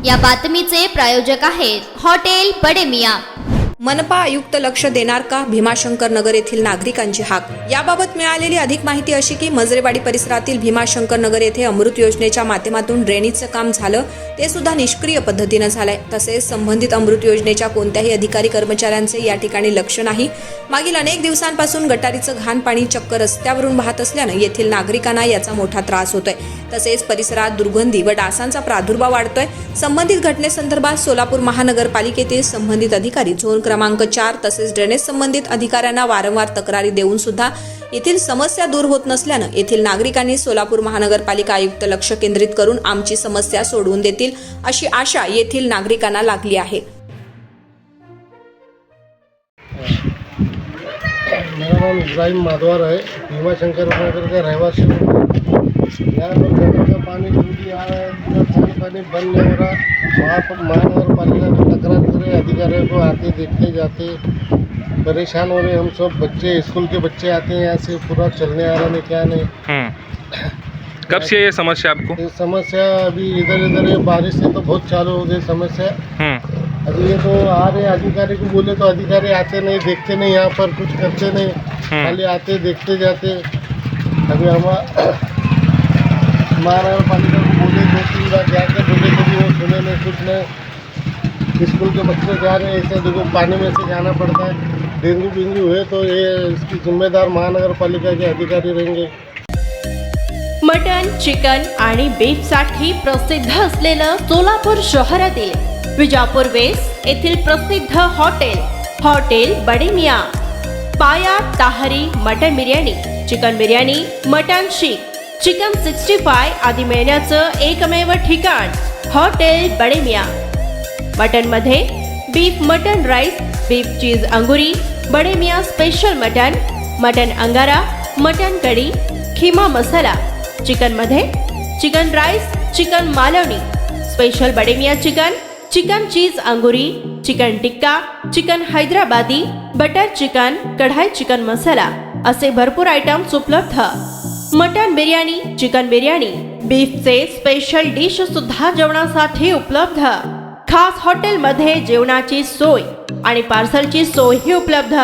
या बातमीचे प्रायोजक आहेत हॉटेल बडे मियां। मनपा आयुक्त लक्ष देणार का? भीमाशंकर नगर येथील नागरिकांची हाक। याबाबत मिळालेली अधिक माहिती अशी की मजरेवाडी परिसरातील भीमाशंकर नगर येथे अमृत योजनेच्या माध्यमातून ड्रेनेजचं काम झालं, ते सुद्धा निष्क्रिय पद्धतीनं झालंय। तसेच संबंधित अमृत योजनेच्या कोणत्याही अधिकारी कर्मचाऱ्यांचे या ठिकाणी लक्ष नाही। मागील अनेक दिवसांपासून गटारीचं घाण पाणी चक्क रस्त्यावरून वाहत असल्यानं येथील नागरिकांना याचा मोठा त्रास होतोय। तसेच परिसरात दुर्गंधी व डासांचा प्रादुर्भाव वाढतोय। संबंधित घटनेसंदर्भात सोलापूर महानगरपालिकेतील संबंधित अधिकारी झोन क्रमांक 4 तसेच ड्रेनेज संबंधित अधिकाऱ्यांना वारंवार तक्रारी देऊन सुद्धा येथील समस्या दूर होत नसल्यानं येथील नागरिकांनी सोलापूर महानगरपालिका आयुक्त लक्ष केंद्रित करून आमची समस्या सोडवून देतील अशी आशा येथील नागरिकांना लागली आहे। मेरा नाम इब्राहिम माधवर है, भीमाशंकर नगर का रहवासी हूँ। यहाँ पर गटर का पानी टूटी आ रहा है, पूरा पानी बंद नहीं हो रहा। वहाँ पर महानगर पालिका को तकरार करे, अधिकारियों को आते देखते जाते परेशान हो रहे हम सब। बच्चे स्कूल के बच्चे आते हैं यहाँ से, पूरा चलने आ रहा नहीं क्या नहीं। कब से ये समस्या आपको? ये समस्या अभी इधर ये बारिश से तो बहुत चालू हो गई समस्या। अभी ये तो आ रहे अधिकारी को बोले तो अधिकारी आते नहीं, देखते नहीं, यहाँ पर कुछ करते नहीं, खाली आते देखते जाते। अभी महानगर पालिका को बोले 2-3 बार जाकर बोले तो भी वो सुने नहीं, कुछ नहीं। स्कूल के बच्चे जा रहे हैं, ऐसे देखो पानी में से जाना पड़ता है। डेंगू बेंगू हुए तो ये इसकी जिम्मेदार महानगर पालिका के अधिकारी रहेंगे। मटन, चिकन आणि बीफसाठी प्रसिद्ध असलेलं सोलापूर शहरातील विजापूर वेस्ट येथील प्रसिद्ध hotel Bade Miyan. Paya tahri mutton biryani, chicken biryani, mutton seekh, chicken 65 आदी मिळण्याचं एकमेव ठिकाण हॉटेल बडे मियां। मटन मध्ये beef mutton rice, beef cheese angoori, Bade Miyan special mutton, mutton angara, mutton kadhi, keema masala. Chicken मध्ये chicken rice, chicken Malvani, special Bade Miyan chicken, chicken cheese angoori, chicken tikka, chicken Hyderabadi, butter chicken, kadai chicken masala असे भरपूर आयटम्स उपलब्ध। मटन बिर्याणी, चिकन बिर्याणी, बीफचे स्पेशल डिश सुद्धा जेवणासाठी उपलब्ध। खास हॉटेलमध्ये जेवणाची सोय आणि पार्सलची सोयही उपलब्ध।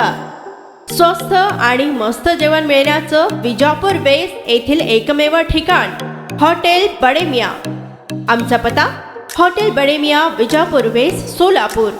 स्वस्त आणि मस्त जेवण मिळण्याचं विजापूर वेस्ट येथील एकमेव ठिकाण हॉटेल बडे मियां। आमचा पत्ता हॉटेल बडे मियां, विजापूर वेस्ट, सोलापूर।